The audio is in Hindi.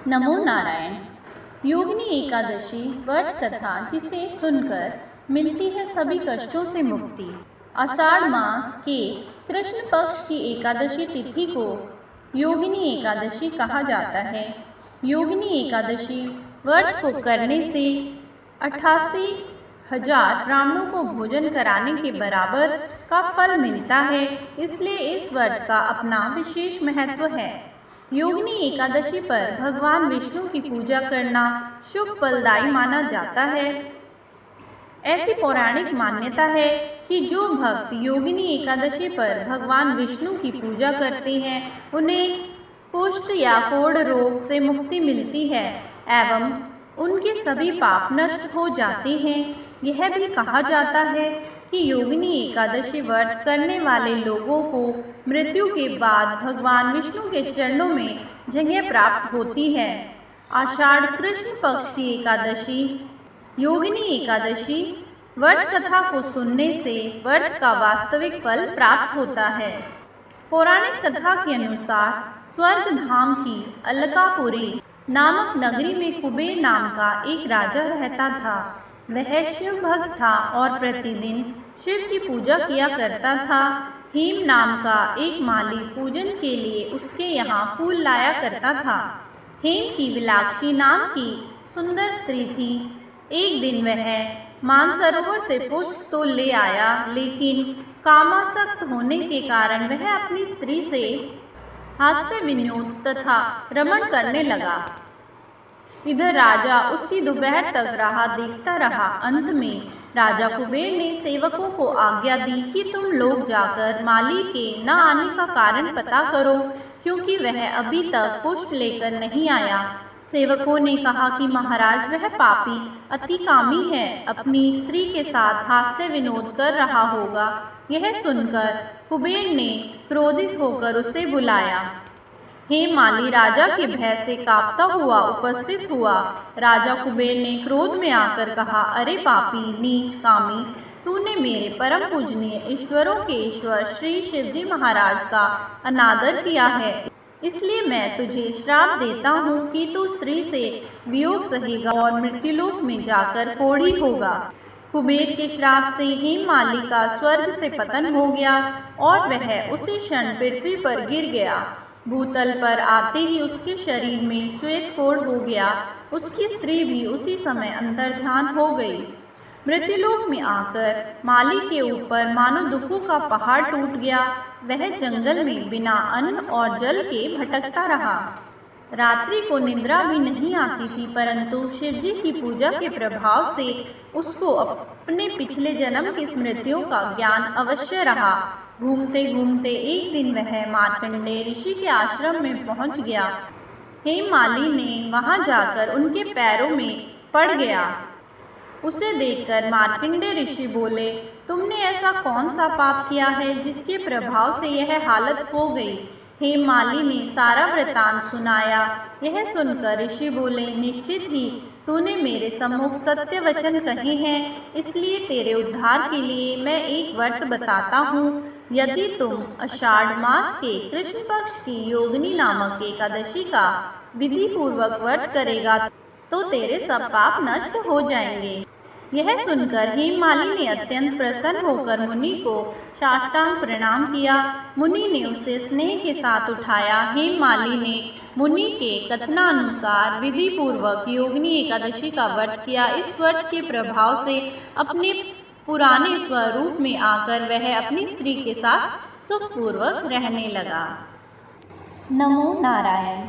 नमो नारायण। योगिनी एकादशी व्रत कथा जिसे सुनकर मिलती है सभी कष्टों से मुक्ति। आषाढ़ मास के कृष्ण पक्ष की एकादशी तिथि को योगिनी एकादशी कहा जाता है। योगिनी एकादशी व्रत को करने से 88,000 ब्राह्मणों को भोजन कराने के बराबर का फल मिलता है। इसलिए इस व्रत का अपना विशेष महत्व है। योगिनी एकादशी पर भगवान विष्णु की पूजा करना शुभ फलदायी माना जाता है। ऐसी पौराणिक मान्यता है कि जो भक्त योगिनी एकादशी पर भगवान विष्णु की पूजा करते हैं उन्हें कुष्ठ या कोढ़ रोग से मुक्ति मिलती है एवं उनके सभी पाप नष्ट हो जाते हैं। यह भी कहा जाता है कि योगिनी एकादशी व्रत करने वाले लोगों को मृत्यु के बाद भगवान विष्णु के चरणों में जगह प्राप्त होती है। आषाढ़ कृष्ण पक्ष की एकादशी योगिनी एकादशी व्रत कथा को सुनने से व्रत का वास्तविक फल प्राप्त होता है। पौराणिक कथा के अनुसार स्वर्ग धाम की अलकापुरी नामक नगरी में कुबेर नाम का एक राजा रहता था। वह शिव भक्त था और प्रतिदिन शिव की पूजा किया करता था। हेम नाम का एक माली पूजन के लिए उसके यहाँ फूल लाया करता था। हेम की विलाक्षी नाम की सुंदर स्त्री थी। एक दिन वह मानसरोवर से पुष्प तो ले आया, लेकिन कामासक्त होने के कारण वह अपनी स्त्री से हास्य विनोद तथा रमण करने लगा। इधर राजा उसकी दोपहर तक राह देखता रहा। अंत में राजा कुबेर ने सेवकों को आज्ञा दी कि तुम लोग जाकर माली के न आने का कारण पता करो, क्योंकि वह अभी तक पुष्प लेकर नहीं आया। सेवकों ने कहा कि महाराज, वह पापी अतिकामी है, अपनी स्त्री के साथ हास्य विनोद कर रहा होगा। यह सुनकर कुबेर ने क्रोधित होकर उसे बुलाया। हेम माली राजा के भय से कांपता हुआ उपस्थित हुआ। राजा कुबेर ने क्रोध में आकर कहा, अरे पापी नीच कामी, तूने मेरे परम पूजनीय ईश्वरों के ईश्वर श्री शिवजी महाराज का अनादर किया है, इसलिए मैं तुझे श्राप देता हूँ कि तू स्त्री से वियोग सहेगा और मृत्युलोक में जाकर कोढ़ी होगा। कुबेर के श्राप से हेम माली का स्वर्ग से पतन हो गया और वह उसी क्षण पृथ्वी पर गिर गया। भूतल पर आते ही उसके शरीर में श्वेत कोढ़ हो गया। उसकी स्त्री भी उसी समय अंतर्ध्यान हो गई। मृत्युलोक में आकर माली के ऊपर मानो दुखों का पहाड़ टूट गया। वह जंगल में बिना अन्न और जल के भटकता रहा। रात्रि को निद्रा भी नहीं आती थी, परंतु शिवजी की पूजा के प्रभाव से उसको अपने पिछले जन्म की स्मृतियों का ज्ञान अवश्य रहा। घूमते घूमते एक दिन वह मार्कंडेय ऋषि के आश्रम में पहुंच गया। हेम माली ने वहां जाकर उनके पैरों में पड़ गया। उसे देखकर मार्कंडेय ऋषि बोले, तुमने ऐसा कौन सा पाप किया है जिसके प्रभाव से यह हालत हो गई। हेम माली ने सारा वृतांत सुनाया। यह सुनकर ऋषि बोले, निश्चित ही तूने मेरे सम्मुख सत्य वचन कहे हैं, इसलिए तेरे उद्धार के लिए मैं एक व्रत बताता हूँ। यदि तुम आषाढ़ मास के कृष्ण पक्ष की योगिनी नामक एकादशी का विधि पूर्वक व्रत करेगा तो तेरे सब पाप नष्ट हो जाएंगे। यह सुनकर हेम माली ने अत्यंत प्रसन्न होकर मुनि को साष्टांग प्रणाम किया। मुनि ने उसे स्नेह के साथ उठाया। हेम माली ने मुनि के कथनानुसार विधि पूर्वक योगिनी एकादशी का व्रत किया। इस व्रत के प्रभाव से अपने पुराने स्वरूप में आकर वह अपनी स्त्री के साथ सुखपूर्वक रहने लगा। नमो नारायण।